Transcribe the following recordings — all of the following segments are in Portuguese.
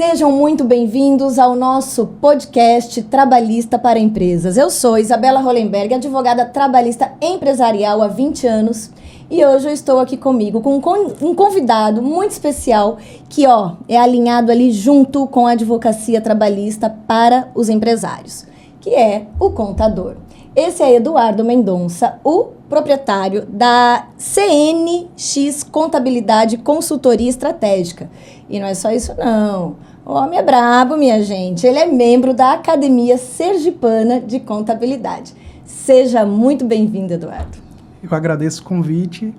Sejam muito bem-vindos ao nosso podcast Trabalhista para Empresas. Eu sou Isabela Hollenberg, advogada trabalhista empresarial há 20 anos. E hoje eu estou aqui comigo com um convidado muito especial que, é alinhado ali junto com a advocacia trabalhista para os empresários, que é o contador. Esse é Eduardo Mendonça, o proprietário da CNX Contabilidade Consultoria Estratégica. E não é só isso, não. O homem é brabo, minha gente. Ele é membro da Academia Sergipana de Contabilidade. Seja muito bem-vindo, Eduardo. Eu agradeço o convite.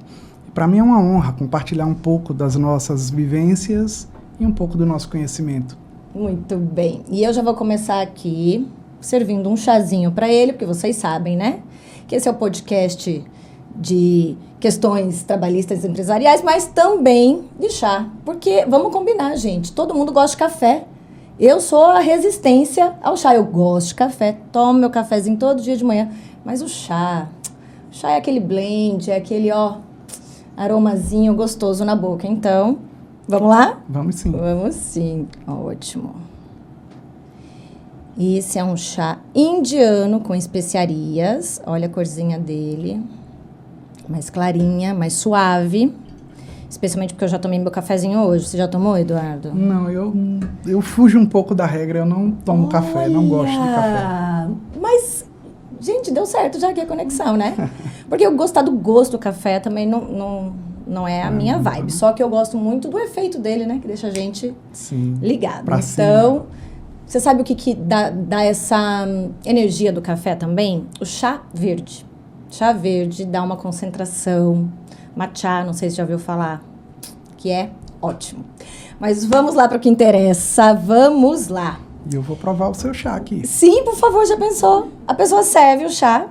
Para mim é uma honra compartilhar um pouco das nossas vivências e um pouco do nosso conhecimento. Muito bem. E eu já vou começar aqui servindo um chazinho para ele, porque vocês sabem, né? Que esse é o podcast de questões trabalhistas e empresariais, mas também de chá. Porque, vamos combinar, gente, todo mundo gosta de café. Eu sou a resistência ao chá. Eu gosto de café, tomo meu cafezinho todo dia de manhã. Mas o chá é aquele blend, é aquele, aromazinho gostoso na boca. Então, vamos lá? Vamos sim. Vamos sim. Ótimo. Esse é um chá indiano com especiarias. Olha a corzinha dele. Mais clarinha, mais suave. Especialmente porque eu já tomei meu cafezinho hoje. Você já tomou, Eduardo? Não, eu fujo um pouco da regra. Eu não tomo café, não gosto de café. Mas, gente, deu certo já aqui a conexão, né? Porque eu gostar do gosto do café também não é a minha vibe. Só que eu gosto muito do efeito dele, né? Que deixa a gente ligado. Pra então... cima. Você sabe o que dá essa energia do café também? O chá verde. Chá verde dá uma concentração. Matcha, não sei se já ouviu falar, que é ótimo. Mas vamos lá para o que interessa. Vamos lá. E eu vou provar o seu chá aqui. Sim, por favor, já pensou? A pessoa serve o chá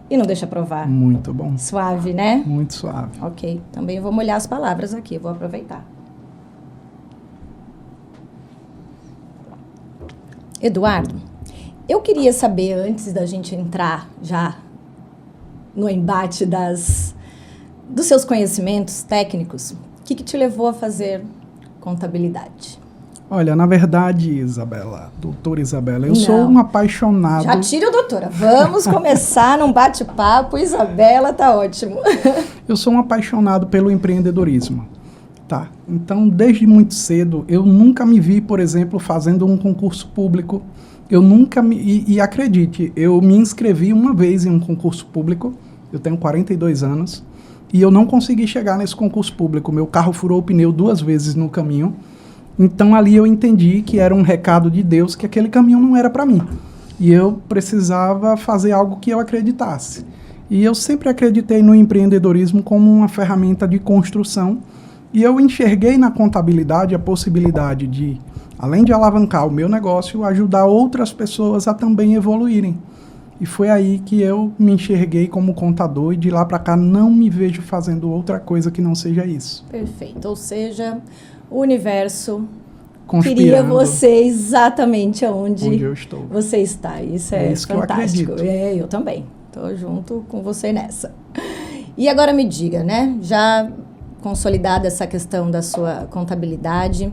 e não deixa provar. Muito bom. Suave, né? Muito suave. Ok, também eu vou molhar as palavras aqui, eu vou aproveitar. Eduardo, eu queria saber, antes da gente entrar já no embate dos seus conhecimentos técnicos, o que te levou a fazer contabilidade? Olha, na verdade, doutora Isabela, eu sou um apaixonado... Já tira o doutora, vamos começar num bate-papo. Isabela, tá ótimo. Eu sou um apaixonado pelo empreendedorismo. Tá. Então, desde muito cedo, eu nunca me vi, por exemplo, fazendo um concurso público. Eu nunca e acredite, eu me inscrevi uma vez em um concurso público, eu tenho 42 anos, e eu não consegui chegar nesse concurso público. Meu carro furou o pneu 2 vezes no caminho. Então, ali eu entendi que era um recado de Deus, que aquele caminho não era para mim. E eu precisava fazer algo que eu acreditasse. E eu sempre acreditei no empreendedorismo como uma ferramenta de construção. E eu enxerguei na contabilidade a possibilidade de, além de alavancar o meu negócio, ajudar outras pessoas a também evoluírem. E foi aí que eu me enxerguei como contador e de lá para cá não me vejo fazendo outra coisa que não seja isso. Perfeito. Ou seja, o universo queria você exatamente onde eu estou. Você está. Isso é isso fantástico. Que eu acredito. Eu também. Estou junto com você nessa. E agora me diga, né? Já consolidada essa questão da sua contabilidade,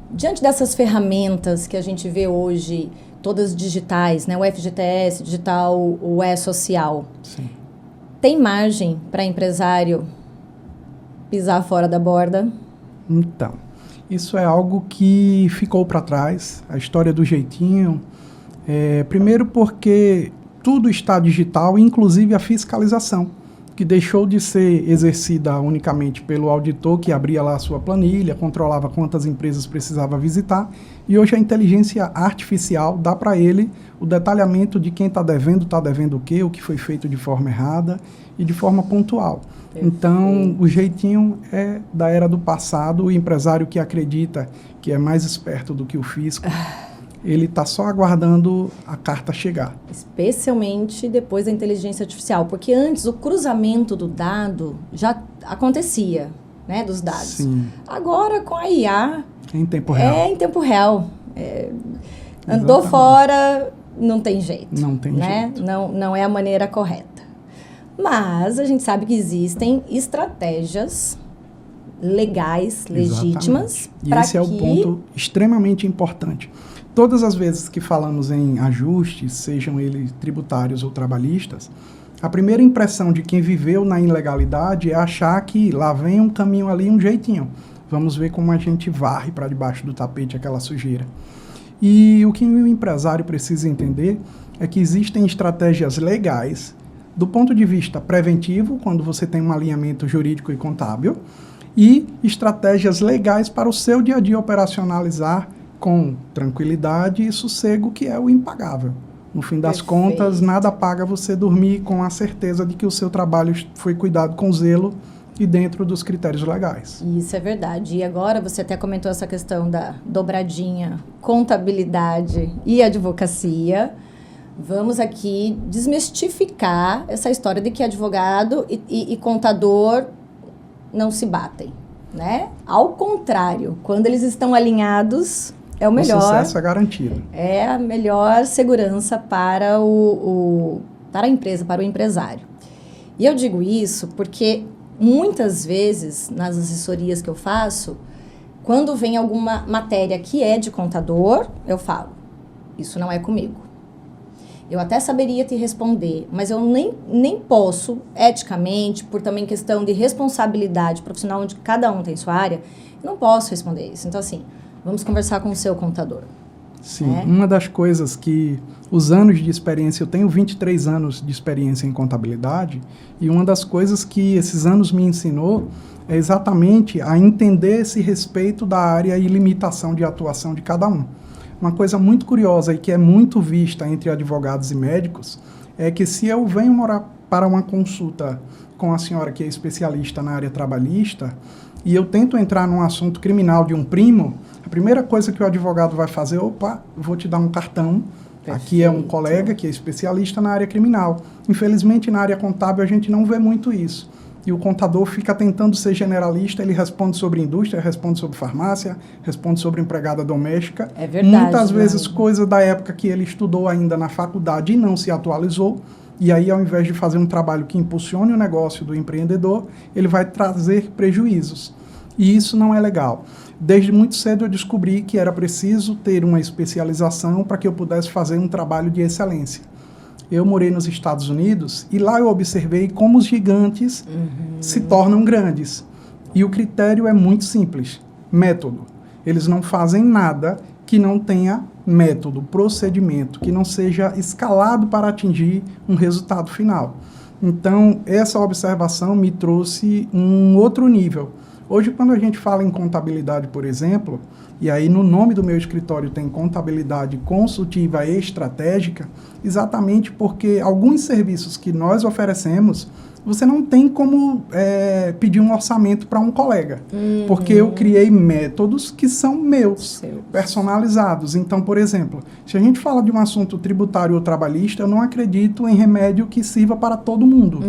diante dessas ferramentas que a gente vê hoje, todas digitais, né? O FGTS digital, o E-Social. Sim. Tem margem para empresário pisar fora da borda? Então, isso é algo que ficou para trás, a história do jeitinho. Primeiro porque tudo está digital, inclusive a fiscalização, que deixou de ser exercida unicamente pelo auditor, que abria lá a sua planilha, controlava quantas empresas precisava visitar, e hoje a inteligência artificial dá para ele o detalhamento de quem está devendo o quê, o que foi feito de forma errada e de forma pontual. Perfeito. Então, o jeitinho é da era do passado. O empresário que acredita que é mais esperto do que o fisco, ele está só aguardando a carta chegar. Especialmente depois da inteligência artificial, porque antes o cruzamento do dado já acontecia, né, dos dados. Sim. Agora, com a IA... Em tempo real. É em tempo real. Andou fora, não tem jeito. Não tem jeito. Não é a maneira correta. Mas a gente sabe que existem estratégias legais, legítimas. E esse é o ponto extremamente importante. Todas as vezes que falamos em ajustes, sejam eles tributários ou trabalhistas, a primeira impressão de quem viveu na ilegalidade é achar que lá vem um caminho ali, um jeitinho. Vamos ver como a gente varre para debaixo do tapete aquela sujeira. E o que o empresário precisa entender é que existem estratégias legais do ponto de vista preventivo, quando você tem um alinhamento jurídico e contábil, e estratégias legais para o seu dia a dia operacionalizar com tranquilidade e sossego, que é o impagável. No fim das contas, nada paga você dormir com a certeza de que o seu trabalho foi cuidado com zelo e dentro dos critérios legais. Isso é verdade. E agora você até comentou essa questão da dobradinha, contabilidade e advocacia. Vamos aqui desmistificar essa história de que advogado e contador não se batem, né? Ao contrário, quando eles estão alinhados, é o melhor. O sucesso é garantido. É a melhor segurança para para a empresa, para o empresário. E eu digo isso porque muitas vezes, nas assessorias que eu faço, quando vem alguma matéria que é de contador, eu falo, isso não é comigo. Eu até saberia te responder, mas eu nem posso, eticamente, por também questão de responsabilidade profissional, onde cada um tem sua área, não posso responder isso. Então, assim, vamos conversar com o seu contador. Sim, uma das coisas que os anos de experiência, eu tenho 23 anos de experiência em contabilidade, e uma das coisas que esses anos me ensinou é exatamente a entender esse respeito da área e limitação de atuação de cada um. Uma coisa muito curiosa e que é muito vista entre advogados e médicos é que se eu venho morar para uma consulta com a senhora que é especialista na área trabalhista e eu tento entrar num assunto criminal de um primo, a primeira coisa que o advogado vai fazer, opa, vou te dar um cartão, aqui é um colega que é especialista na área criminal. Infelizmente, na área contábil, a gente não vê muito isso. E o contador fica tentando ser generalista, ele responde sobre indústria, responde sobre farmácia, responde sobre empregada doméstica. É verdade. Muitas vezes coisa da época que ele estudou ainda na faculdade e não se atualizou. E aí, ao invés de fazer um trabalho que impulsione o negócio do empreendedor, ele vai trazer prejuízos. E isso não é legal. Desde muito cedo eu descobri que era preciso ter uma especialização para que eu pudesse fazer um trabalho de excelência. Eu morei nos Estados Unidos e lá eu observei como os gigantes se tornam grandes. E o critério é muito simples, método. Eles não fazem nada que não tenha método, procedimento, que não seja escalado para atingir um resultado final. Então, essa observação me trouxe um outro nível. Hoje, quando a gente fala em contabilidade, por exemplo, e aí no nome do meu escritório tem contabilidade consultiva e estratégica, exatamente porque alguns serviços que nós oferecemos, você não tem como pedir um orçamento para um colega, porque eu criei métodos que são meus, personalizados. Então, por exemplo, se a gente fala de um assunto tributário ou trabalhista, eu não acredito em remédio que sirva para todo mundo.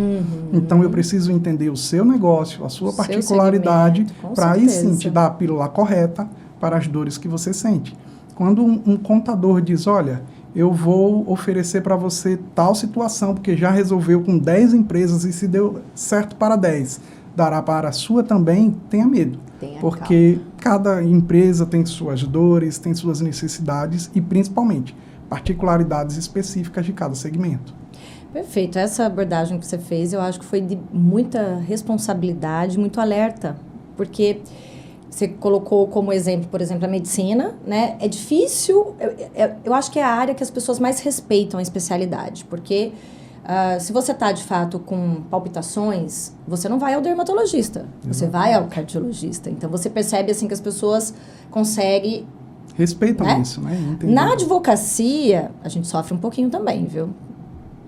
Então, eu preciso entender o seu negócio, a sua particularidade, para aí sim te dar a pílula correta para as dores que você sente. Quando um contador diz, olha, eu vou oferecer para você tal situação, porque já resolveu com 10 empresas e se deu certo para 10, dará para a sua também, tenha medo. Porque cada empresa tem suas dores, tem suas necessidades e, principalmente, particularidades específicas de cada segmento. Perfeito. Essa abordagem que você fez, eu acho que foi de muita responsabilidade, muito alerta, porque você colocou como exemplo, por exemplo, a medicina, né? É difícil, eu acho que é a área que as pessoas mais respeitam a especialidade, porque se você está, de fato, com palpitações, você não vai ao dermatologista, você vai ao cardiologista. Então, você percebe, assim, que as pessoas conseguem... Respeitam, né? Isso, né? Entendi. Na advocacia, a gente sofre um pouquinho também, viu?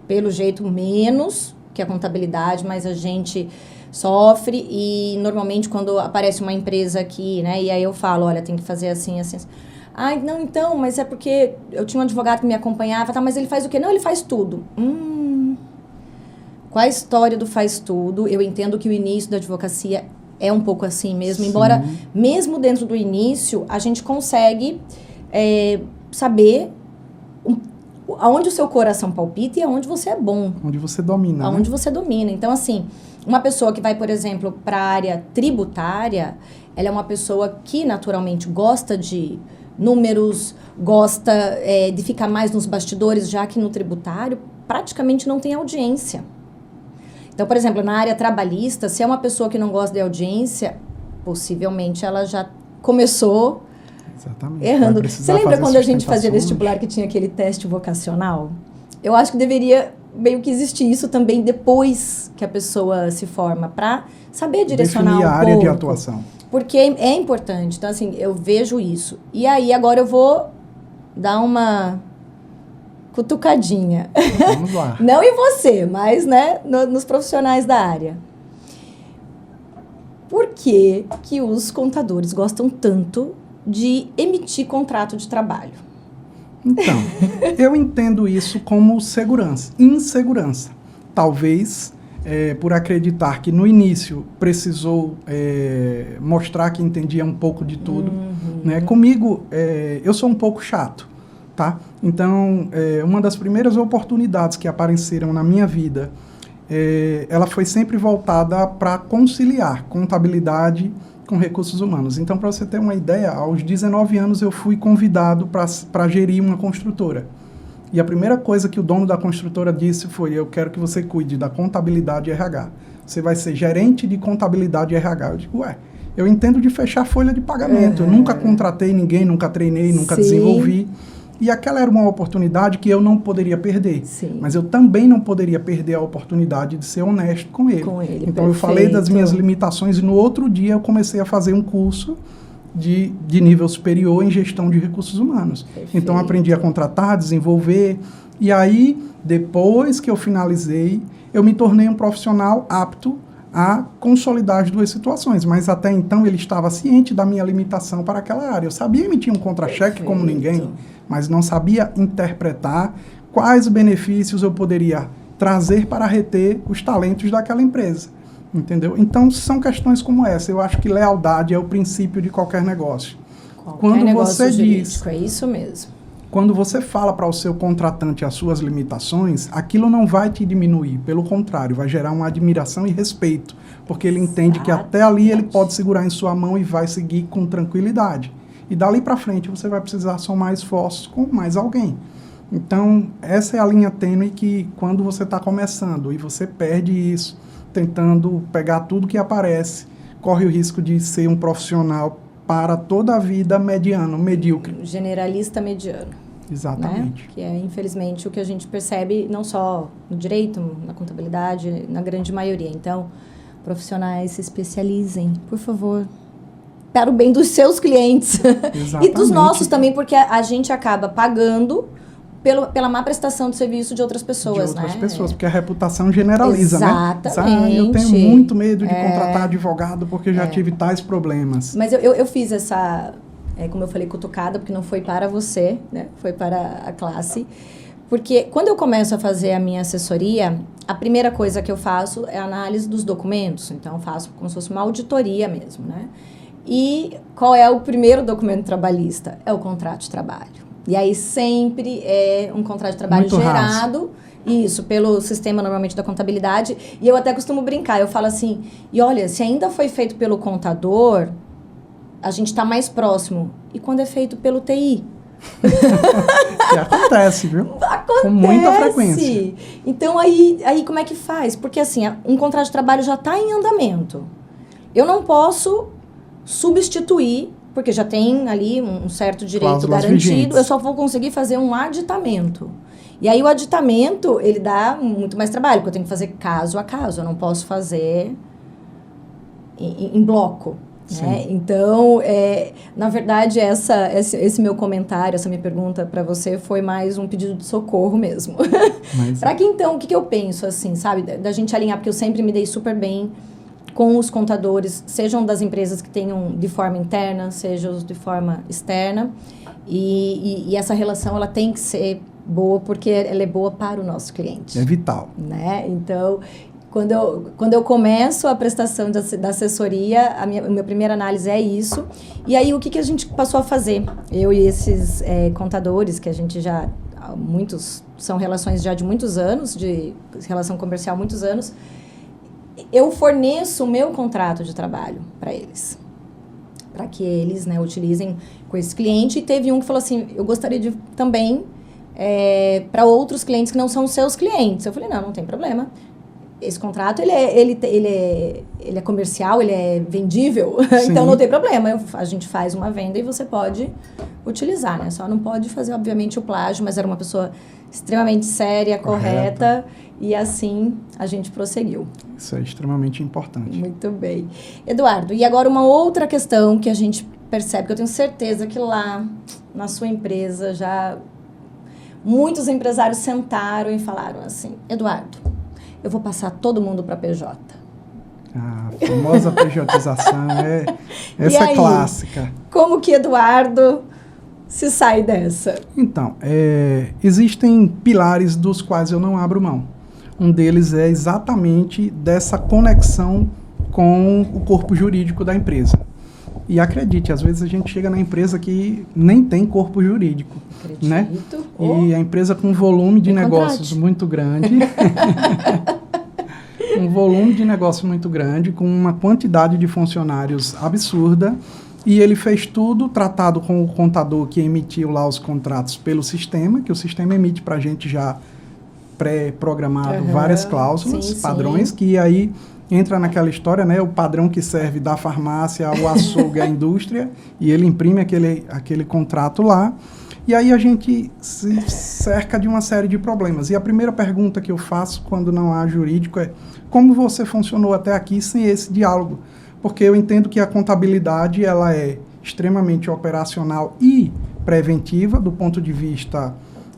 Pelo jeito, menos que a contabilidade, mas a gente sofre e, normalmente, quando aparece uma empresa aqui, né? E aí eu falo, olha, tem que fazer assim, assim, assim. Ah, não, então, mas é porque eu tinha um advogado que me acompanhava, tá, mas ele faz o quê? Não, ele faz tudo. Qual a história do faz tudo? Eu entendo que o início da advocacia é um pouco assim mesmo, embora, mesmo dentro do início, a gente consegue saber aonde o seu coração palpita e aonde você é bom. Onde você domina, aonde você domina. Então, assim, uma pessoa que vai, por exemplo, para a área tributária, ela é uma pessoa que naturalmente gosta de números, gosta de ficar mais nos bastidores, já que no tributário praticamente não tem audiência. Então, por exemplo, na área trabalhista, se é uma pessoa que não gosta de audiência, possivelmente ela já começou errando. Você lembra quando a gente fazia vestibular que tinha aquele teste vocacional? Eu acho que deveria meio que existir isso também depois que a pessoa se forma, para saber direcionar definir um a área pouco, de atuação. Porque é importante. Então, assim, eu vejo isso. E aí, agora eu vou dar uma cutucadinha. Vamos lá. Não em você, mas, né, nos profissionais da área. Por que que os contadores gostam tanto de emitir contrato de trabalho? Então, eu entendo isso como insegurança. Talvez por acreditar que no início precisou mostrar que entendia um pouco de tudo. Né? Comigo, eu sou um pouco chato, tá? Então, uma das primeiras oportunidades que apareceram na minha vida, ela foi sempre voltada para conciliar contabilidade com recursos humanos. Então, para você ter uma ideia, aos 19 anos eu fui convidado para gerir uma construtora. E a primeira coisa que o dono da construtora disse foi: eu quero que você cuide da contabilidade e RH. Você vai ser gerente de contabilidade e RH. Eu digo, eu entendo de fechar folha de pagamento. Eu nunca contratei ninguém, nunca treinei, nunca desenvolvi. E aquela era uma oportunidade que eu não poderia perder. Sim. Mas eu também não poderia perder a oportunidade de ser honesto com ele. Então, eu falei das minhas limitações e no outro dia eu comecei a fazer um curso de nível superior em gestão de recursos humanos. Perfeito. Então, aprendi a contratar, desenvolver. E aí, depois que eu finalizei, eu me tornei um profissional apto a consolidar as duas situações. Mas até então, ele estava ciente da minha limitação para aquela área. Eu sabia emitir um contra-cheque como ninguém, mas não sabia interpretar quais benefícios eu poderia trazer para reter os talentos daquela empresa. Entendeu? Então, são questões como essa. Eu acho que lealdade é o princípio de qualquer negócio. Quando negócio você jurídico, é isso mesmo. Quando você fala para o seu contratante as suas limitações, aquilo não vai te diminuir. Pelo contrário, vai gerar uma admiração e respeito. Porque ele entende que até ali ele pode segurar em sua mão e vai seguir com tranquilidade. E dali para frente você vai precisar somar esforços com mais alguém. Então, essa é a linha tênue que quando você está começando e você perde isso, tentando pegar tudo que aparece, corre o risco de ser um profissional para toda a vida mediano, medíocre. Generalista mediano. Exatamente. Né? Que é, infelizmente, o que a gente percebe não só no direito, na contabilidade, na grande maioria. Então, profissionais se especializem, por favor, para o bem dos seus clientes e dos nossos também, porque a gente acaba pagando pela má prestação de serviço de outras pessoas, de outras né? pessoas, porque a reputação generaliza, exatamente, né? Eu tenho muito medo de contratar advogado porque já tive tais problemas. Mas eu fiz essa, como eu falei, cutucada, porque não foi para você, né? Foi para a classe. Porque quando eu começo a fazer a minha assessoria, a primeira coisa que eu faço é a análise dos documentos. Então, eu faço como se fosse uma auditoria mesmo, né? E qual é o primeiro documento trabalhista? É o contrato de trabalho. E aí sempre é um contrato de trabalho muito gerado, isso, pelo sistema normalmente da contabilidade. E eu até costumo brincar, eu falo assim, e olha, se ainda foi feito pelo contador, a gente está mais próximo. E quando é feito pelo TI? Que acontece, viu? Acontece. Com muita frequência. Então, aí como é que faz? Porque assim, um contrato de trabalho já está em andamento. Eu não posso substituir, porque já tem ali um certo direito cláusulas garantido, vigentes. Eu só vou conseguir fazer um aditamento. E aí o aditamento, ele dá muito mais trabalho, porque eu tenho que fazer caso a caso, eu não posso fazer em bloco. Né? Então, na verdade, esse meu comentário, essa minha pergunta para você foi mais um pedido de socorro mesmo. Para que então, o que eu penso, assim, sabe, da gente alinhar, porque eu sempre me dei super bem com os contadores, sejam das empresas que tenham de forma interna, sejam de forma externa, e essa relação ela tem que ser boa, porque ela é boa para o nosso cliente. É vital. Né? Então, quando eu começo a prestação da assessoria, a minha primeira análise é isso, e aí o que a gente passou a fazer? Eu e esses contadores, que a gente já são relações já de muitos anos, de relação comercial há muitos anos, eu forneço o meu contrato de trabalho para eles. Para que eles, né, utilizem com esse cliente. E teve um que falou assim, eu gostaria de também para outros clientes que não são seus clientes. Eu falei, não tem problema. Esse contrato, ele é comercial, ele é vendível, então não tem problema. A gente faz uma venda e você pode utilizar, né? Só não pode fazer, obviamente, o plágio, mas era uma pessoa extremamente séria, correta, e assim a gente prosseguiu. Isso é extremamente importante. Muito bem. Eduardo, e agora uma outra questão que a gente percebe, que eu tenho certeza que lá na sua empresa já muitos empresários sentaram e falaram assim, Eduardo, eu vou passar todo mundo para PJ. A famosa PJização, essa é clássica. Como que Eduardo se sai dessa? Então, existem pilares dos quais eu não abro mão. Um deles é exatamente dessa conexão com o corpo jurídico da empresa. E acredite, às vezes a gente chega na empresa que nem tem corpo jurídico. Acredito. Né? E a empresa com um volume de negócios muito grande. Um volume de negócio muito grande, com uma quantidade de funcionários absurda. E ele fez tudo tratado com o contador que emitiu lá os contratos pelo sistema, que o sistema emite para a gente já pré-programado várias cláusulas, padrões, que aí entra naquela história, né? O padrão que serve da farmácia ao açougue à indústria, e ele imprime aquele contrato lá. E aí a gente se cerca de uma série de problemas. E a primeira pergunta que eu faço quando não há jurídico é: como você funcionou até aqui sem esse diálogo? Porque eu entendo que a contabilidade ela é extremamente operacional e preventiva do ponto de vista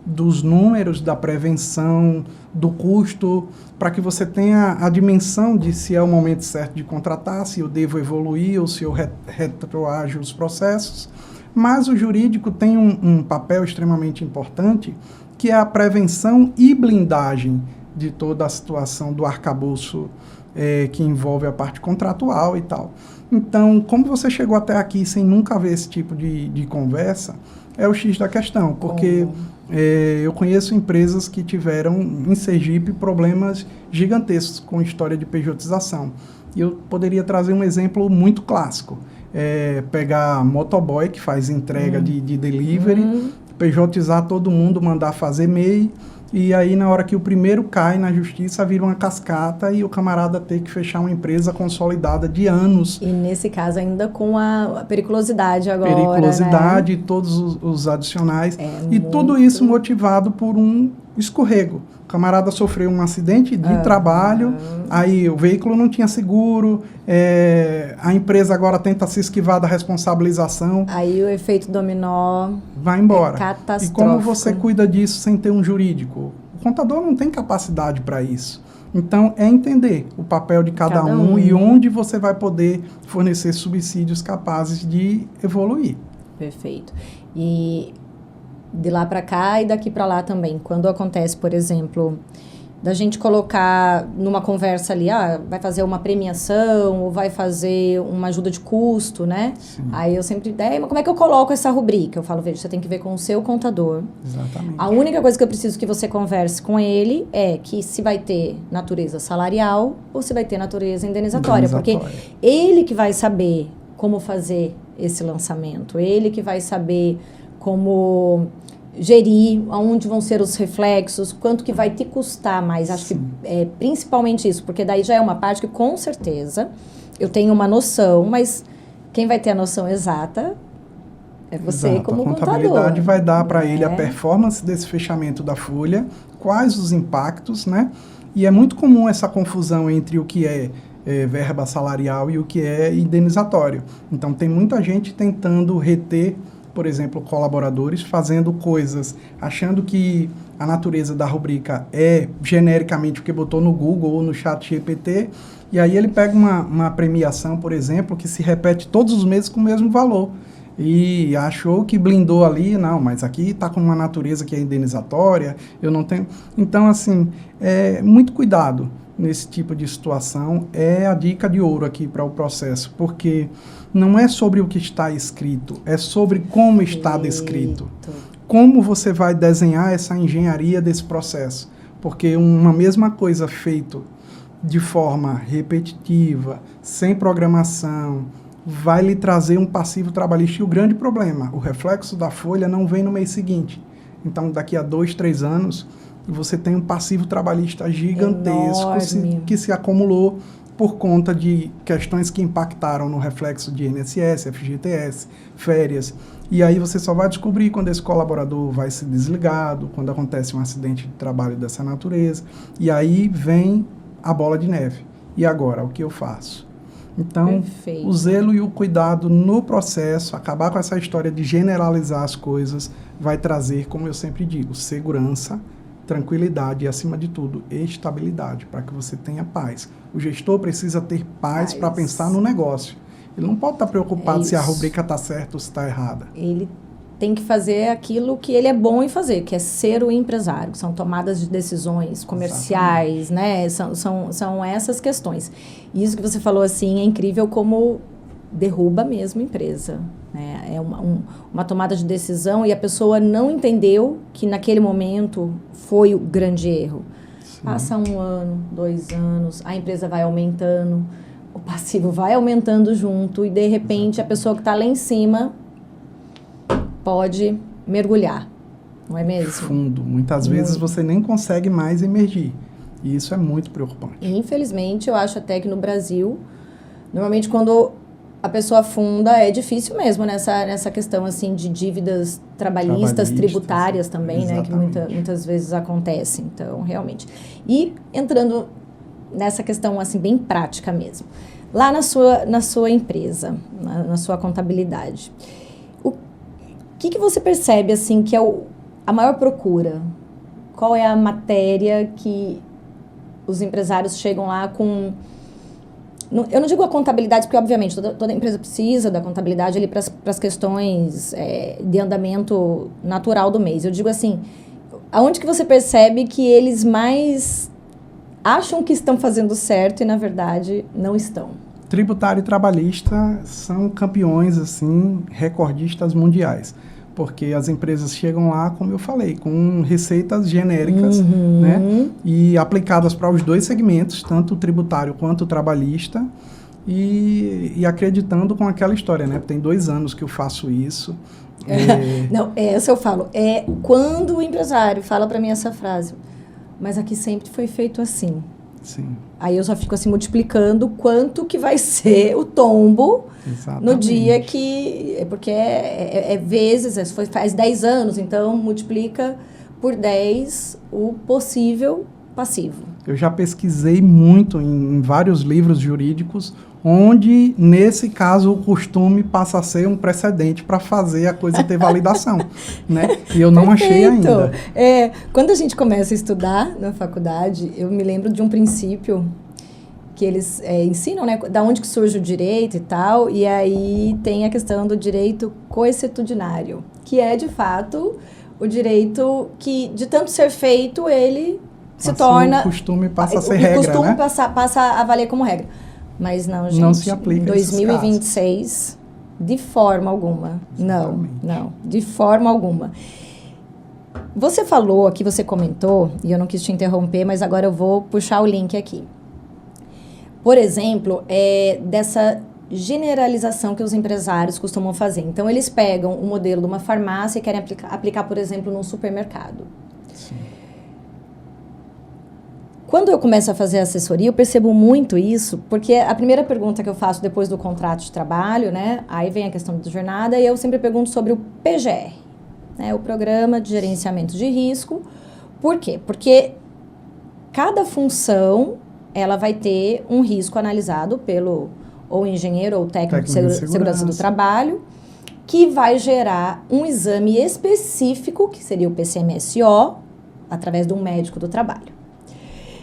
dos números, da prevenção, do custo, para que você tenha a dimensão de se é o momento certo de contratar, se eu devo evoluir ou se eu retroajo os processos. Mas o jurídico tem um papel extremamente importante, que é a prevenção e blindagem de toda a situação do arcabouço que envolve a parte contratual e tal. Então, como você chegou até aqui sem nunca ver esse tipo de conversa, é o X da questão, porque eu conheço empresas que tiveram em Sergipe problemas gigantescos com história de pejotização. E eu poderia trazer um exemplo muito clássico. Pegar motoboy, que faz entrega de delivery, pejotizar todo mundo, mandar fazer MEI, e aí na hora que o primeiro cai na justiça, vira uma cascata e o camarada ter que fechar uma empresa consolidada de anos. E nesse caso ainda com a periculosidade agora, periculosidade, né? Todos os adicionais. E tudo isso motivado por um escorrego. O camarada sofreu um acidente de trabalho, aí o veículo não tinha seguro, a empresa agora tenta se esquivar da responsabilização. Aí o efeito dominó vai embora. É catastrófico. E como você cuida disso sem ter um jurídico? O contador não tem capacidade para isso. Então, é entender o papel de cada um e onde você vai poder fornecer subsídios capazes de evoluir. Perfeito. E de lá para cá e daqui para lá também. Quando acontece, por exemplo, da gente colocar numa conversa ali, vai fazer uma premiação ou vai fazer uma ajuda de custo, né? Sim. Aí eu sempre mas como é que eu coloco essa rubrica? Eu falo, veja, você tem que ver com o seu contador. Exatamente. A única coisa que eu preciso que você converse com ele é que se vai ter natureza salarial ou se vai ter natureza indenizatória. Porque ele que vai saber como fazer esse lançamento, ele que vai saber como gerir, aonde vão ser os reflexos, quanto que vai te custar mais. Acho que é principalmente isso, porque daí já é uma parte que com certeza eu tenho uma noção, mas quem vai ter a noção exata é você como contador. A contabilidade vai dar para ele a performance desse fechamento da folha, quais os impactos, né? E é muito comum essa confusão entre o que é verba salarial e o que é indenizatório. Então tem muita gente tentando reter, por exemplo, colaboradores, fazendo coisas, achando que a natureza da rubrica é genericamente o que botou no Google ou no chat GPT, e aí ele pega uma premiação, por exemplo, que se repete todos os meses com o mesmo valor. E achou que blindou ali, não, mas aqui está com uma natureza que é indenizatória, eu não tenho... Então, assim, muito cuidado nesse tipo de situação, é a dica de ouro aqui para o processo, porque não é sobre o que está escrito, é sobre como está descrito. como você vai desenhar essa engenharia desse processo. Porque uma mesma coisa feita de forma repetitiva, sem programação, vai lhe trazer um passivo trabalhista. E o grande problema, o reflexo da folha não vem no mês seguinte. Então, daqui a 2, 3 anos, você tem um passivo trabalhista gigantesco que se acumulou por conta de questões que impactaram no reflexo de INSS, FGTS, férias. E aí você só vai descobrir quando esse colaborador vai ser desligado, quando acontece um acidente de trabalho dessa natureza. E aí vem a bola de neve. E agora, o que eu faço? Então, Perfeito. O zelo e o cuidado no processo, acabar com essa história de generalizar as coisas, vai trazer, como eu sempre digo, segurança, tranquilidade e, acima de tudo, estabilidade, para que você tenha paz. O gestor precisa ter paz para pensar no negócio. Ele não pode estar preocupado se a rubrica está certa ou se está errada. Ele tem que fazer aquilo que ele é bom em fazer, que é ser o empresário, que são tomadas de decisões comerciais, né? São essas questões. E isso que você falou, assim, é incrível como derruba mesmo a empresa, né? É uma tomada de decisão e a pessoa não entendeu que naquele momento foi o grande erro. Sim. Passa 1 ano, 2 anos, a empresa vai aumentando, o passivo vai aumentando junto e, de repente, a pessoa que está lá em cima pode mergulhar, não é mesmo? Fundo. Muitas vezes você nem consegue mais emergir. E isso é muito preocupante. Infelizmente, eu acho até que no Brasil, normalmente quando a pessoa afunda, é difícil mesmo nessa questão assim, de dívidas trabalhistas, tributárias também, exatamente, né? Que muitas vezes acontece. Então, realmente. E entrando nessa questão assim, bem prática mesmo. Lá na sua empresa, na sua contabilidade, o que você percebe, assim, que é a maior procura? Qual é a matéria que os empresários chegam lá com... Eu não digo a contabilidade, porque, obviamente, toda empresa precisa da contabilidade ali para as questões de andamento natural do mês. Eu digo assim, aonde que você percebe que eles mais acham que estão fazendo certo e, na verdade, não estão? Tributário e trabalhista são campeões, assim, recordistas mundiais. Porque as empresas chegam lá, como eu falei, com receitas genéricas, né? E aplicadas para os dois segmentos, tanto o tributário quanto o trabalhista, e acreditando com aquela história, né? Tem 2 anos que eu faço isso. Não, essa eu falo. Quando o empresário fala para mim essa frase, mas aqui sempre foi feito assim. Sim. Aí eu só fico assim multiplicando quanto que vai ser o tombo. Exatamente. No dia que... Porque vezes, faz 10 anos, então multiplica por 10 o possível passivo. Eu já pesquisei muito em vários livros jurídicos, onde, nesse caso, o costume passa a ser um precedente para fazer a coisa ter validação, né? E eu não achei ainda. Quando a gente começa a estudar na faculdade, eu me lembro de um princípio que eles ensinam, né? Da onde que surge o direito e tal, e aí tem a questão do direito coexetudinário, que é, de fato, o direito que, de tanto ser feito, ele se torna... O costume passa a ser regra, né? O costume passa a valer como regra. Mas não, gente. Não se aplica em 2026, de forma alguma. Exatamente. Não, de forma alguma. Você falou aqui, você comentou, e eu não quis te interromper, mas agora eu vou puxar o link aqui. Por exemplo, dessa generalização que os empresários costumam fazer. Então, eles pegam o modelo de uma farmácia e querem aplicar, por exemplo, num supermercado. Sim. Quando eu começo a fazer assessoria, eu percebo muito isso, porque a primeira pergunta que eu faço depois do contrato de trabalho, né? Aí vem a questão da jornada, e eu sempre pergunto sobre o PGR, né? O Programa de Gerenciamento de Risco. Por quê? Porque cada função, ela vai ter um risco analisado pelo ou engenheiro ou técnico de segurança do trabalho, que vai gerar um exame específico, que seria o PCMSO, através de um médico do trabalho.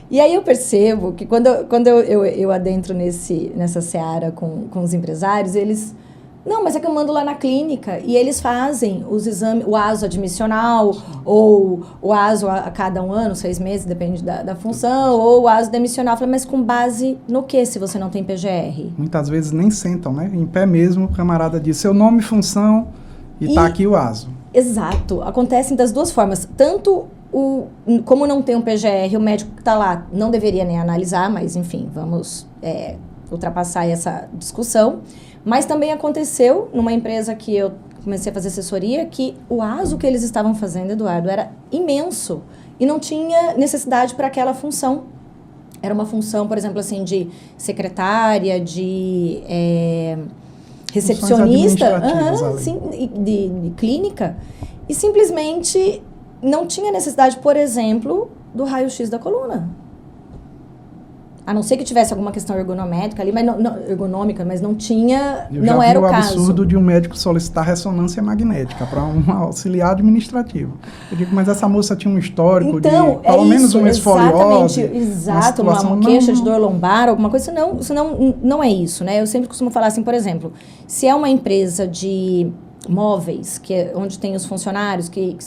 E aí eu percebo que quando eu adentro nessa seara com os empresários, eles... Não, mas é que eu mando lá na clínica e eles fazem os exames, o ASO admissional, ou o ASO a cada 1 ano, 6 meses, depende da função, ou o ASO demissional. Eu falei, mas com base no que se você não tem PGR? Muitas vezes nem sentam, né? Em pé mesmo, o camarada diz seu nome, função E está aqui o ASO. Exato. Acontecem das duas formas. Tanto como não tem um PGR, o médico que está lá não deveria nem analisar, mas enfim, vamos ultrapassar essa discussão. Mas também aconteceu numa empresa que eu comecei a fazer assessoria, que o ASO que eles estavam fazendo, Eduardo, era imenso e não tinha necessidade para aquela função. Era uma função, por exemplo, assim, de secretária, de recepcionista, sim, de clínica, e simplesmente não tinha necessidade, por exemplo, do raio-x da coluna. A não ser que tivesse alguma questão ergonométrica ali, mas ergonômica, mas não tinha, não era o caso. Eu já vi o absurdo de um médico solicitar ressonância magnética para um auxiliar administrativo. Eu digo, mas essa moça tinha um histórico de pelo menos uma esfoliose. Exato, uma queixa de dor lombar, alguma coisa, senão não é isso, né? Eu sempre costumo falar assim, por exemplo, se é uma empresa de móveis, onde tem os funcionários que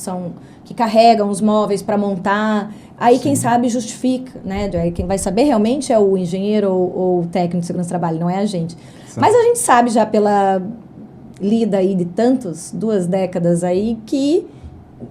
carregam os móveis para montar, aí quem sabe justifica, né? Quem vai saber realmente é o engenheiro ou o técnico de segurança do trabalho, não é a gente. Certo. Mas a gente sabe já pela lida aí de 2 décadas aí que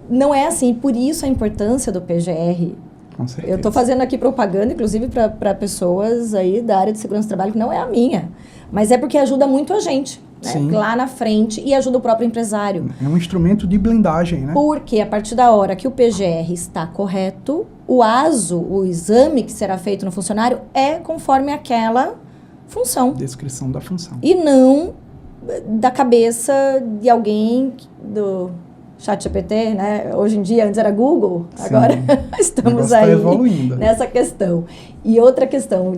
não é assim. Por isso a importância do PGR. Com certeza. Eu estou fazendo aqui propaganda, inclusive para pessoas aí da área de segurança do trabalho, que não é a minha, mas é porque ajuda muito a gente. Né, lá na frente, e ajuda o próprio empresário. É um instrumento de blindagem, né? Porque a partir da hora que o PGR está correto, o ASO, o exame que será feito no funcionário, é conforme aquela função. Descrição da função. E não da cabeça de alguém do ChatGPT, né? Hoje em dia, antes era Google, sim. Agora estamos aí evoluindo. Nessa questão. E outra questão,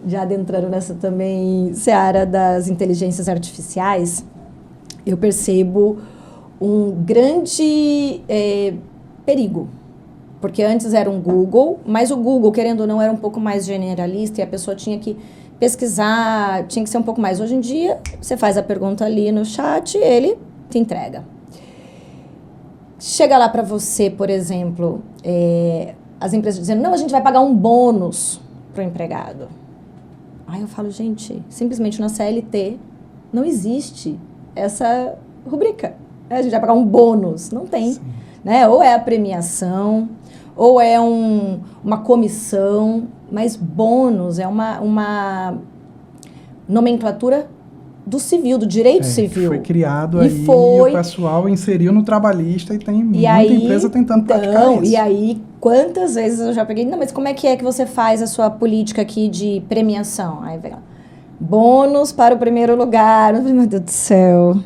já adentrando nessa também seara das inteligências artificiais, eu percebo um grande perigo. Porque antes era um Google, mas o Google, querendo ou não, era um pouco mais generalista e a pessoa tinha que pesquisar, tinha que ser um pouco mais. Hoje em dia, você faz a pergunta ali no chat, ele te entrega. Chega lá para você, por exemplo, as empresas dizendo, não, a gente vai pagar um bônus para o empregado. Aí eu falo, gente, simplesmente na CLT não existe essa rubrica. A gente vai pagar um bônus. Não tem. Né? Ou é a premiação, ou é uma comissão, mas bônus é uma nomenclatura do civil, do direito civil. Foi criado e o pessoal inseriu no trabalhista e tem muita empresa tentando praticar isso. E aí, quantas vezes eu já peguei, não, mas como é que você faz a sua política aqui de premiação? Aí vem lá, bônus para o primeiro lugar. Meu Deus do céu.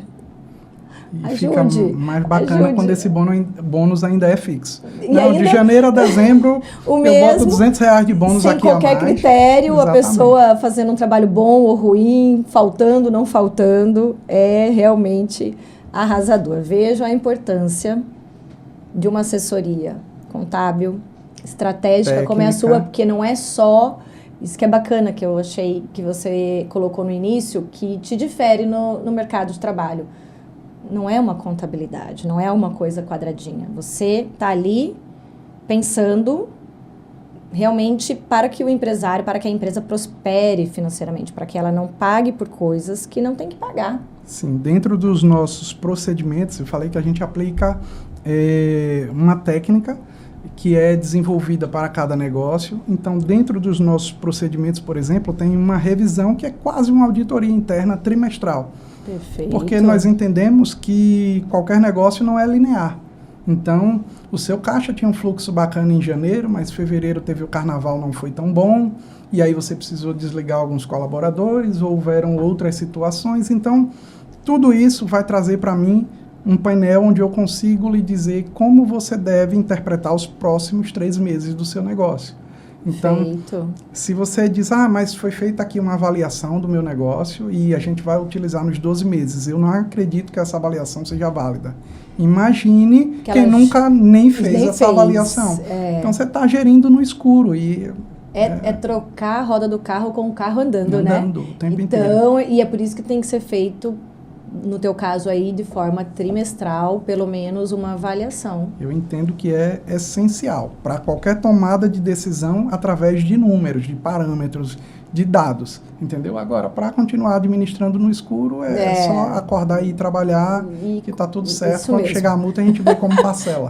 E fica mais bacana quando esse bônus ainda é fixo. Não, de janeiro a dezembro, eu boto R$200 de bônus aqui a mais. Sem qualquer critério, exatamente. A pessoa fazendo um trabalho bom ou ruim, faltando, não faltando, é realmente arrasador. Vejo a importância de uma assessoria contábil, estratégica, técnica, como é a sua, porque não é só... Isso que é bacana, que eu achei que você colocou no início, que te difere no mercado de trabalho. Não é uma contabilidade, não é uma coisa quadradinha. Você está ali pensando realmente para que o empresário, para que a empresa prospere financeiramente, para que ela não pague por coisas que não tem que pagar. Sim, dentro dos nossos procedimentos, eu falei que a gente aplica uma técnica que é desenvolvida para cada negócio. Então, dentro dos nossos procedimentos, por exemplo, tem uma revisão que é quase uma auditoria interna trimestral. Perfeito. Porque nós entendemos que qualquer negócio não é linear. Então, o seu caixa tinha um fluxo bacana em janeiro, mas fevereiro teve o carnaval, não foi tão bom, e aí você precisou desligar alguns colaboradores, houveram outras situações. Então, tudo isso vai trazer para mim um painel onde eu consigo lhe dizer como você deve interpretar os próximos 3 meses do seu negócio. Então, se você diz, mas foi feita aqui uma avaliação do meu negócio e a gente vai utilizar nos 12 meses, eu não acredito que essa avaliação seja válida. Imagine quem nunca nem fez essa avaliação. Então, você está gerindo no escuro. É trocar a roda do carro com o carro andando, né? O tempo inteiro. E é por isso que tem que ser feito, no teu caso aí, de forma trimestral, pelo menos uma avaliação. Eu entendo que é essencial para qualquer tomada de decisão através de números, de parâmetros, de dados, entendeu? Agora, para continuar administrando no escuro, é só acordar e ir trabalhar, que está tudo certo. Quando chegar a multa, a gente vê como parcela.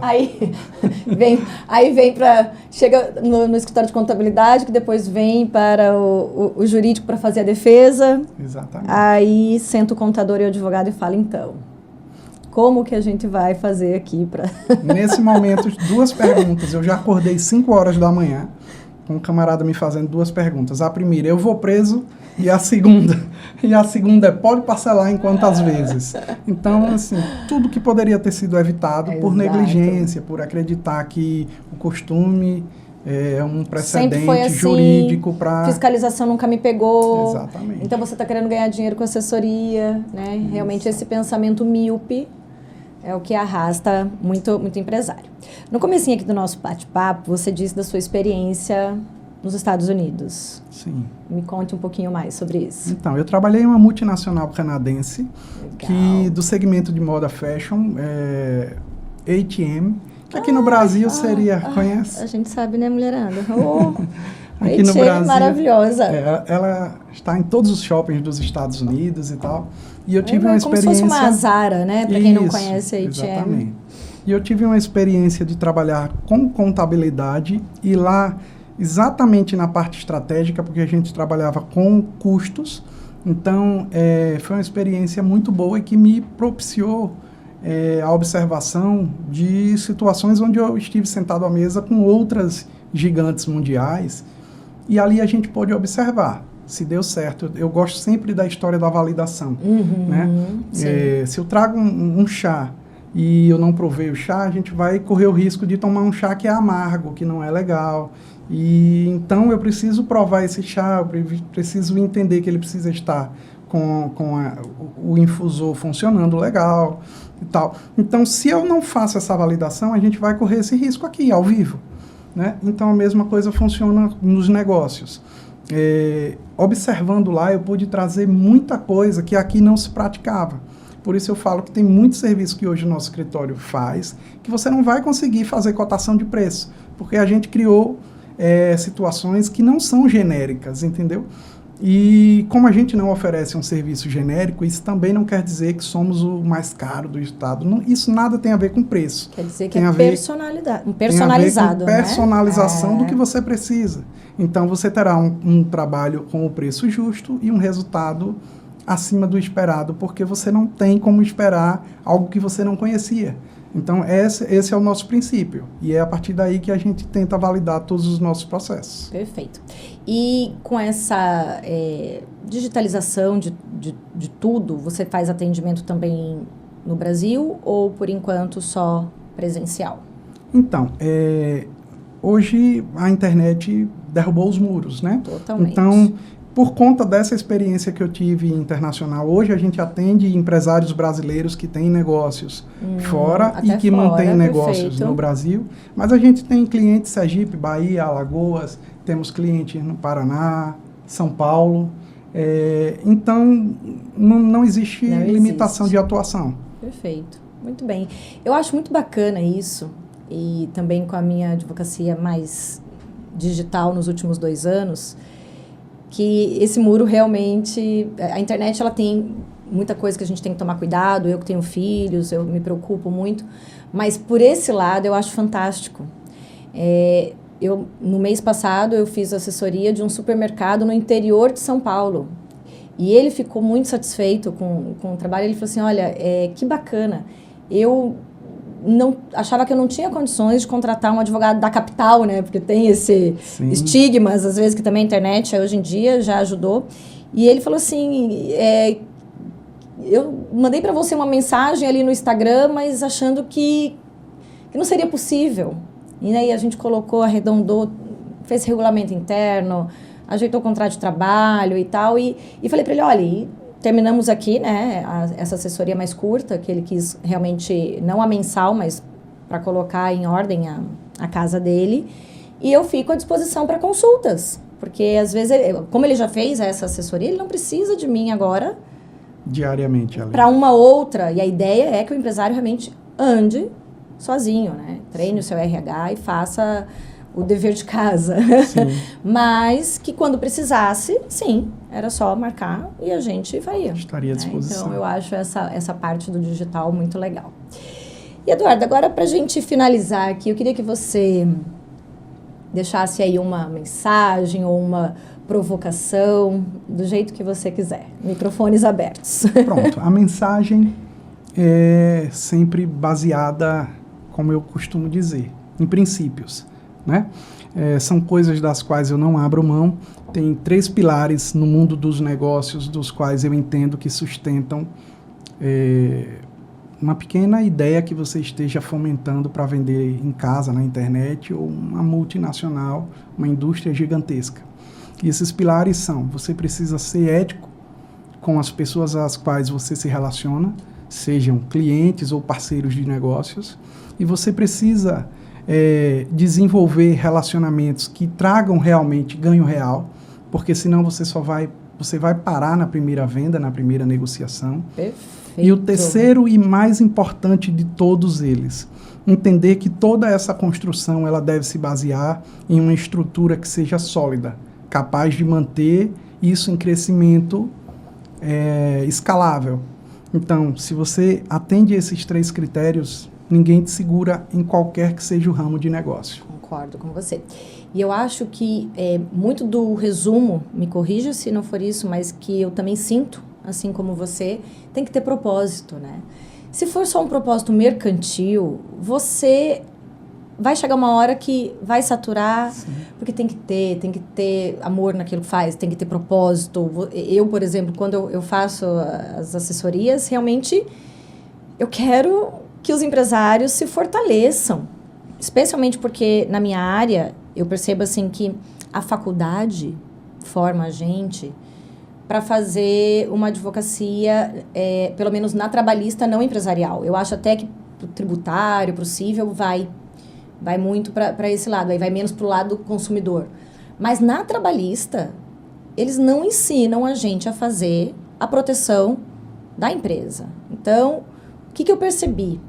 Chega no escritório de contabilidade, que depois vem para o jurídico para fazer a defesa. Exatamente. Aí senta o contador e o advogado e fala, então, como que a gente vai fazer aqui para... Nesse momento, 2 perguntas. Eu já acordei 5 horas da manhã, com um camarada me fazendo 2 perguntas. A primeira, eu vou preso, e a segunda é, pode parcelar em quantas vezes? Então, assim, tudo que poderia ter sido evitado por negligência, por acreditar que o costume é um precedente assim, jurídico para... Fiscalização nunca me pegou. Exatamente. Então, você está querendo ganhar dinheiro com assessoria, né? Isso. Realmente, esse pensamento míope é o que arrasta muito empresário. No comecinho aqui do nosso bate-papo, você disse da sua experiência nos Estados Unidos. Sim. Me conte um pouquinho mais sobre isso. Então, eu trabalhei em uma multinacional canadense, que do segmento de moda fashion, H&M, que aqui no Brasil seria... Conhece? A gente sabe, né, mulherada? Aqui no Brasil, maravilhosa. Ela está em todos os shoppings dos Estados Unidos e tal. E eu tive uma experiência... Como se fosse uma Zara, né? Para quem não conhece a H&M. Exatamente. E eu tive uma experiência de trabalhar com contabilidade e lá, exatamente na parte estratégica, porque a gente trabalhava com custos. Então, foi uma experiência muito boa e que me propiciou a observação de situações onde eu estive sentado à mesa com outras gigantes mundiais. E ali a gente pôde observar se deu certo. Eu gosto sempre da história da validação. Né? Se eu trago um chá e eu não provei o chá, a gente vai correr o risco de tomar um chá que é amargo, que não é legal. E então eu preciso provar esse chá, eu preciso entender que ele precisa estar com o infusor funcionando legal e tal. Então, se eu não faço essa validação, a gente vai correr esse risco aqui, ao vivo. Né? Então, a mesma coisa funciona nos negócios. Observando lá, eu pude trazer muita coisa que aqui não se praticava. Por isso eu falo que tem muito serviço que hoje o nosso escritório faz, que você não vai conseguir fazer cotação de preço, porque a gente criou situações que não são genéricas, entendeu? E como a gente não oferece um serviço genérico, isso também não quer dizer que somos o mais caro do estado. Não, isso nada tem a ver com preço. Quer dizer que tem personalizado, tem a ver com né? personalização do que você precisa. Então, você terá um trabalho com o preço justo e um resultado acima do esperado, porque você não tem como esperar algo que você não conhecia. Então, esse é o nosso princípio. E é a partir daí que a gente tenta validar todos os nossos processos. Perfeito. E com essa digitalização de tudo, você faz atendimento também no Brasil ou, por enquanto, só presencial? Então, hoje a internet derrubou os muros, né? Totalmente. Então, por conta dessa experiência que eu tive internacional, hoje a gente atende empresários brasileiros que têm negócios fora e que mantêm negócios no Brasil. Mas a gente tem clientes Sergipe, Bahia, Alagoas, temos clientes no Paraná, São Paulo. Então, não existe limitação de atuação. Perfeito. Muito bem. Eu acho muito bacana isso, e também com a minha advocacia mais digital nos últimos 2 anos, que esse muro realmente... A internet, ela tem muita coisa que a gente tem que tomar cuidado. Eu que tenho filhos, eu me preocupo muito. Mas, por esse lado, eu acho fantástico. No mês passado, eu fiz assessoria de um supermercado no interior de São Paulo. E ele ficou muito satisfeito com o trabalho. Ele falou assim, olha, que bacana. Eu achava que eu não tinha condições de contratar um advogado da capital, né? Porque tem esse estigma, às vezes, que também a internet, hoje em dia, já ajudou. E ele falou assim, eu mandei para você uma mensagem ali no Instagram, mas achando que não seria possível. E aí a gente arredondou, fez regulamento interno, ajeitou o contrato de trabalho e tal. E falei para ele, olha... Terminamos aqui, né, essa assessoria mais curta, que ele quis realmente, não a mensal, mas para colocar em ordem a casa dele. E eu fico à disposição para consultas. Porque, às vezes, como ele já fez essa assessoria, ele não precisa de mim agora. Diariamente, para uma outra. E a ideia é que o empresário realmente ande sozinho, né? Treine o seu RH e faça o dever de casa. Mas que quando precisasse, sim, era só marcar e a gente faria. Estaria à disposição. Então, eu acho essa parte do digital muito legal. E, Eduardo, agora para a gente finalizar aqui, eu queria que você deixasse aí uma mensagem ou uma provocação, do jeito que você quiser. Microfones abertos. Pronto, a mensagem é sempre baseada, como eu costumo dizer, em princípios, né? São coisas das quais eu não abro mão. Tem 3 pilares no mundo dos negócios, dos quais eu entendo que sustentam uma pequena ideia que você esteja fomentando para vender em casa, na internet, ou uma multinacional, uma indústria gigantesca. E esses pilares são: você precisa ser ético com as pessoas às quais você se relaciona, sejam clientes ou parceiros de negócios, e você precisa desenvolver relacionamentos que tragam realmente ganho real, porque senão você vai parar na primeira venda, na primeira negociação. Perfeito. E o terceiro e mais importante de todos eles, entender que toda essa construção ela deve se basear em uma estrutura que seja sólida, capaz de manter isso em crescimento escalável. Então, se você atende esses 3 critérios, ninguém te segura em qualquer que seja o ramo de negócio. Concordo com você. E eu acho que muito do resumo, me corrija se não for isso, mas que eu também sinto, assim como você, tem que ter propósito, né? Se for só um propósito mercantil, você vai chegar uma hora que vai saturar. Sim. Porque tem que ter amor naquilo que faz, tem que ter propósito. Eu, por exemplo, quando eu faço as assessorias, realmente eu quero que os empresários se fortaleçam, especialmente porque na minha área eu percebo assim que a faculdade forma a gente para fazer uma advocacia, pelo menos na trabalhista, não empresarial. Eu acho até que para o tributário, para o cível, vai muito para esse lado, aí vai menos para o lado do consumidor. Mas na trabalhista, eles não ensinam a gente a fazer a proteção da empresa. Então, o que eu percebi?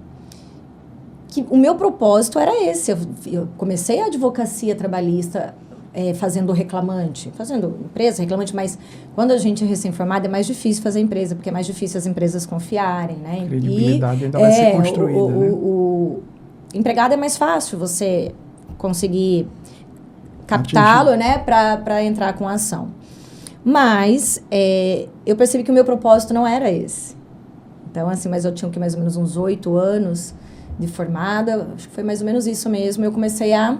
Que o meu propósito era esse. Eu comecei a advocacia trabalhista fazendo empresa, reclamante, mas quando a gente é recém-formado é mais difícil fazer empresa, porque é mais difícil as empresas confiarem, né? A credibilidade ainda vai ser construída, né? O empregado é mais fácil você conseguir captá-lo, né, para entrar com a ação. Mas eu percebi que o meu propósito não era esse. Então, assim, mas eu tinha mais ou menos uns 8 anos de formada, acho que foi mais ou menos isso mesmo. Eu comecei a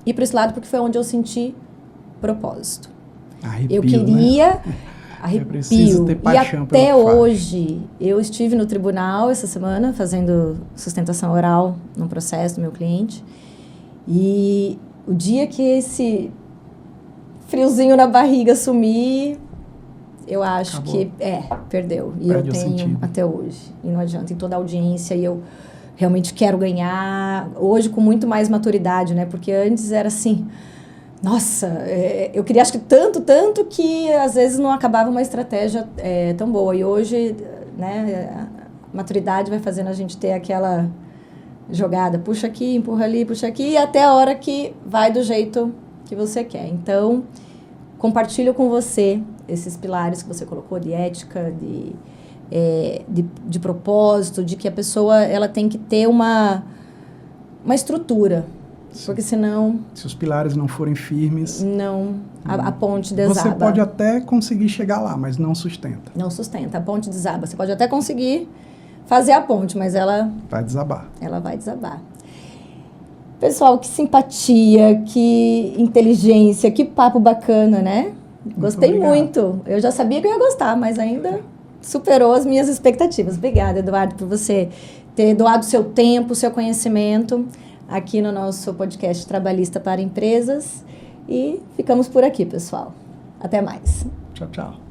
ir para esse lado porque foi onde eu senti propósito. Arrepio, eu queria... Né? Arrepio. É preciso ter paixão e até pelo que hoje, eu estive no tribunal essa semana fazendo sustentação oral num processo do meu cliente. E o dia que esse friozinho na barriga sumir, eu acho Acabou. que perdeu. E Perde eu tenho sentido. até hoje. E não adianta, em toda a audiência, e eu realmente quero ganhar. Hoje, com muito mais maturidade, né? Porque antes era assim... Nossa, eu queria acho que tanto que às vezes não acabava uma estratégia tão boa. E hoje, né, a maturidade vai fazendo a gente ter aquela jogada. Puxa aqui, empurra ali, puxa aqui, até a hora que vai do jeito que você quer. Então, compartilho com você esses pilares que você colocou de ética, de propósito, de que a pessoa ela tem que ter uma estrutura. Porque senão... Se os pilares não forem firmes... Não, a ponte desaba. Você pode até conseguir chegar lá, mas não sustenta. Não sustenta, a ponte desaba. Você pode até conseguir fazer a ponte, mas ela... Vai desabar. Ela vai desabar. Pessoal, que simpatia, que inteligência, que papo bacana, né? Gostei muito. Eu já sabia que eu ia gostar, mas ainda superou as minhas expectativas. Obrigada, Eduardo, por você ter doado seu tempo, seu conhecimento aqui no nosso podcast Trabalhista para Empresas. E ficamos por aqui, pessoal. Até mais. Tchau, tchau.